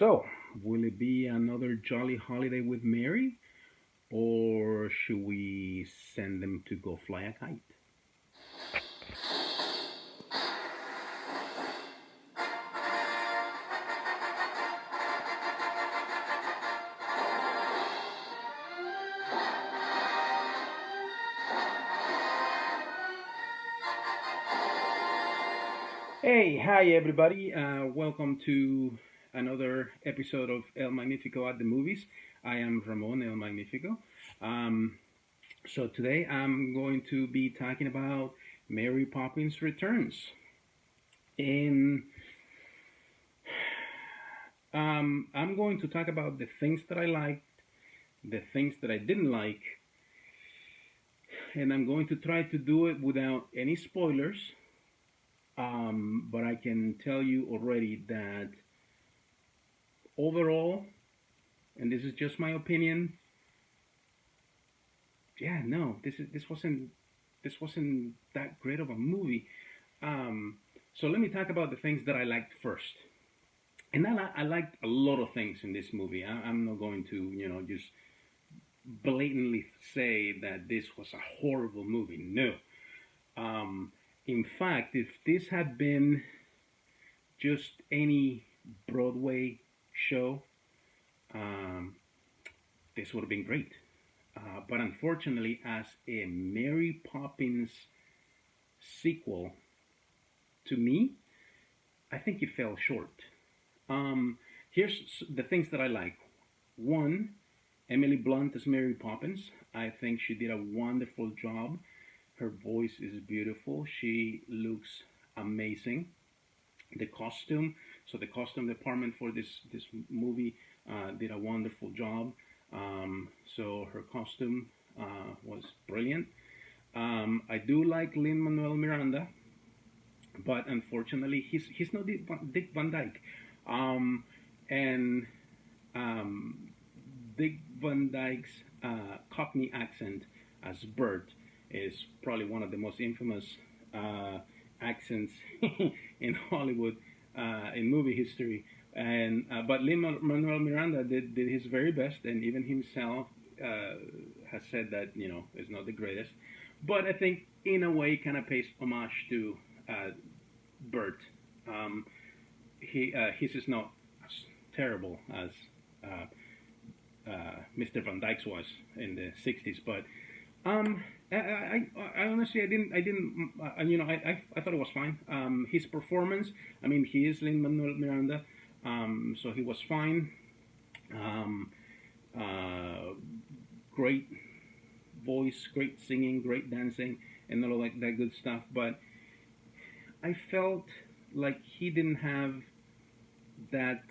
So, will it be another jolly holiday with Mary, or should we send them to go fly a kite? Hey, hi everybody. Welcome to another episode of El Magnifico at the Movies. I am Ramon El Magnifico. Um, so today I'm going to be talking about Mary Poppins Returns. And I'm going to talk about the things that I liked, the things that I didn't like, and I'm going to try to do it without any spoilers. But I can tell you already that overall, and this is just my opinion, yeah, no, this wasn't that great of a movie. So let me talk about the things that I liked first. And I liked a lot of things in this movie. I'm not going to, just blatantly say that this was a horrible movie. No. In fact, if this had been just any Broadway show, um, this would have been great. But unfortunately, as a Mary Poppins sequel, to me, I think it fell short. Here's the things that I like. One, Emily Blunt as Mary Poppins. I think she did a wonderful job. Her voice is beautiful. She looks amazing. The costume, so the costume department for this movie did a wonderful job. So her costume was brilliant. I do like Lin Manuel Miranda, but unfortunately he's not Dick Van Dyke. Um, and Dick Van Dyke's Cockney accent as Bert is probably one of the most infamous uh, accents in Hollywood in movie history. And but Lin Manuel Miranda did his very best, and even himself has said that it's not the greatest. But I think in a way kind of pays homage to Bert. Um, his is not as terrible as Mr. Van Dyke's was in the '60s, but I honestly I didn't I thought it was fine. His performance, I mean, he is Lin Manuel Miranda, so he was fine. Um, uh, Great voice, great singing, great dancing, and all of that good stuff. But I felt like he didn't have that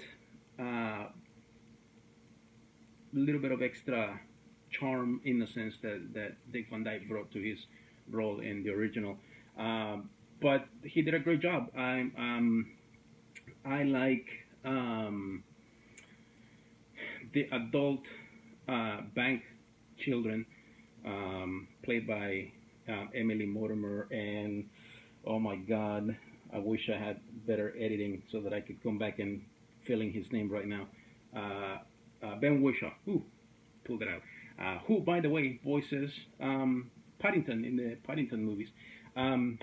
uh, little bit of extra charm, innocence that Dick Van Dyke brought to his role in the original. But he did a great job. I like the adult bank children played by Emily Mortimer, and oh my God, I wish I had better editing so that I could come back and filling his name right now. Ben Whishaw, who pulled it out. Who, by the way, voices Paddington in the Paddington movies. Um,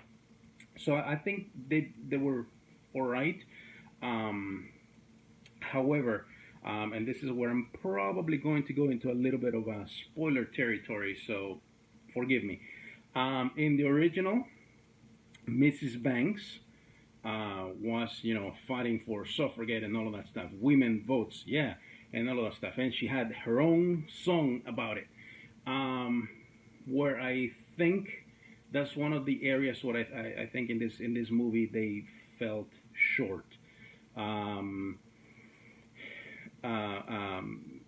so I think they were all right. Um, However, and this is where I'm probably going to go into a little bit of a spoiler territory, so forgive me. In the original, Mrs. Banks was, fighting for suffragette and all of that stuff, women votes, yeah, and all of that stuff, and she had her own song about it. Um, where I think that's one of the areas where I think in this movie they felt short. Um, uh, um,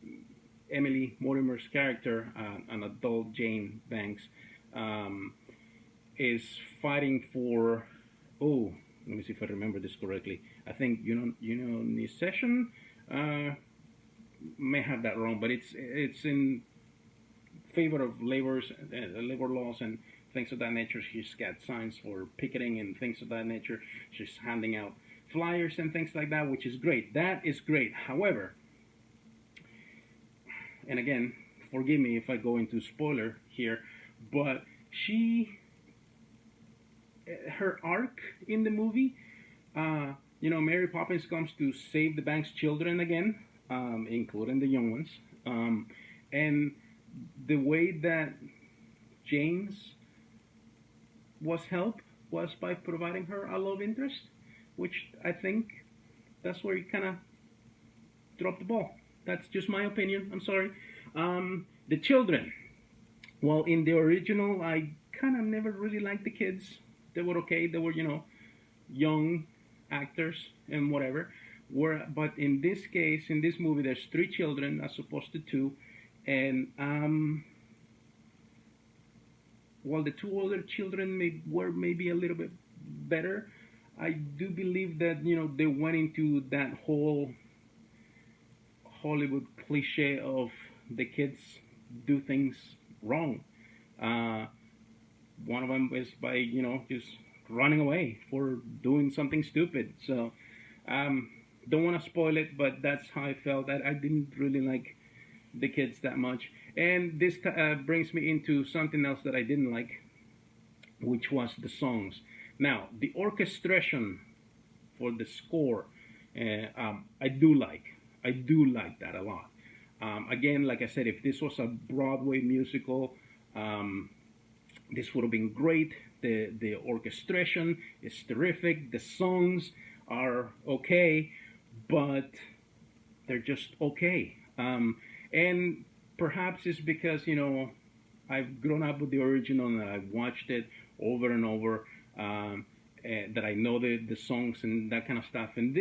Emily Mortimer's character, an adult Jane Banks, um, is fighting for. Oh, let me see if I remember this correctly. I think Unisession. May have that wrong, but it's in favor of labor laws and things of that nature. She's got signs for picketing and things of that nature. She's handing out flyers and things like that, which is great. That is great. However, and again, forgive me if I go into spoiler here, but her arc in the movie, Mary Poppins comes to save the bank's children again, including the young ones, and the way that James was helped was by providing her a love interest, which I think that's where he kind of dropped the ball. That's just my opinion. I'm sorry. The children. Well, in the original, I kind of never really liked the kids. They were okay. They were, young actors and whatever. But in this case, in this movie, there's three children as opposed to two, and while the two older children were maybe a little bit better, I do believe that they went into that whole Hollywood cliche of the kids do things wrong. One of them is by just running away for doing something stupid. So don't want to spoil it, but that's how I felt. I didn't really like the kids that much. And this brings me into something else that I didn't like, which was the songs. Now, the orchestration for the score, I do like. I do like that a lot. Again, like I said, if this was a Broadway musical, this would have been great. The orchestration is terrific. The songs are okay, but they're just okay. And perhaps it's because, I've grown up with the original and I've watched it over and over, that I know the songs and that kind of stuff. And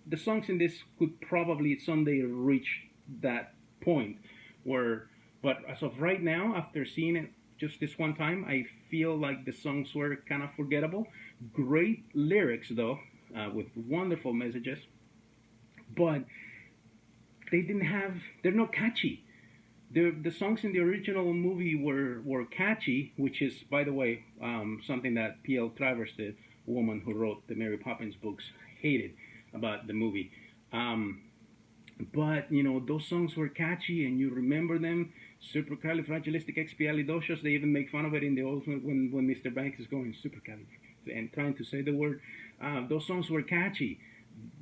the songs in this could probably someday reach that point where, but as of right now, after seeing it just this one time, I feel like the songs were kind of forgettable. Great lyrics though, with wonderful messages, but they're not catchy. The songs in the original movie were catchy, which is, by the way, something that P.L. Travers, the woman who wrote the Mary Poppins books, hated about the movie. But those songs were catchy, and you remember them. Supercalifragilisticexpialidocious. They even make fun of it in the old when Mr. Banks is going supercalif and trying to say the word. Those songs were catchy.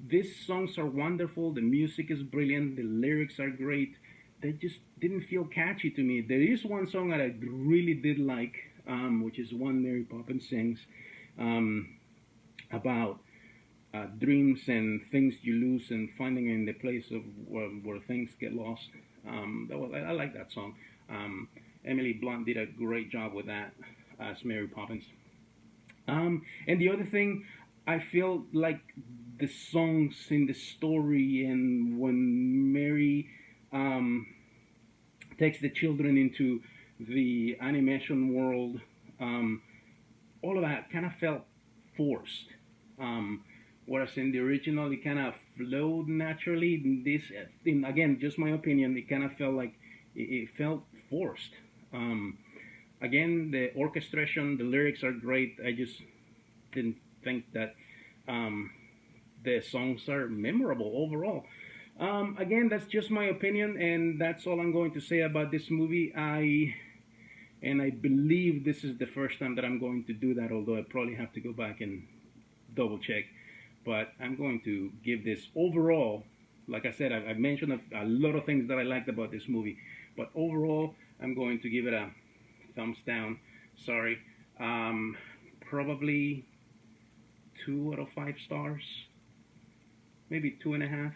These songs are wonderful. The music is brilliant. The lyrics are great. They just didn't feel catchy to me. There is one song that I really did like, which is one Mary Poppins sings about dreams and things you lose and finding in the place of where things get lost. I like that song. Emily Blunt did a great job with that as Mary Poppins. And the other thing, I feel like the songs in the story and when Mary takes the children into the animation world, all of that kind of felt forced. Whereas in the original, it kind of flowed naturally. Again, just my opinion, it kind of felt like it felt forced. Again, the orchestration, the lyrics are great. I just didn't think that the songs are memorable overall. Again, that's just my opinion, and that's all I'm going to say about this movie. I believe this is the first time that I'm going to do that, although I probably have to go back and double check. But I'm going to give this overall, like I said, I've mentioned a lot of things that I liked about this movie, but overall, I'm going to give it a thumbs down. Sorry. Probably 2 out of 5 stars, maybe 2.5,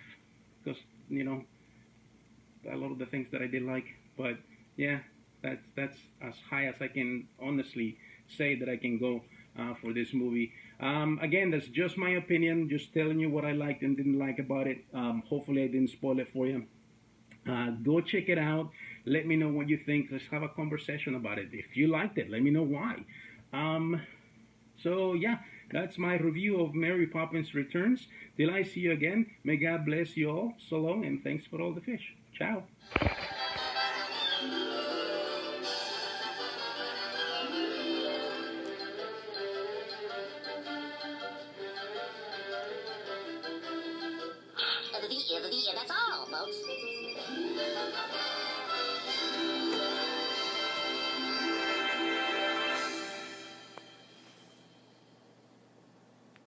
because a lot of the things that I did like. But yeah, that's as high as I can honestly say that I can go for this movie. Again, that's just my opinion, just telling you what I liked and didn't like about it. Hopefully I didn't spoil it for you. Go check it out. Let me know what you think. Let's have a conversation about it. If you liked it, let me know why. So yeah, that's my review of Mary Poppins Returns. Till I see you again, may God bless you all. So long, and thanks for all the fish. Ciao. That's all, folks.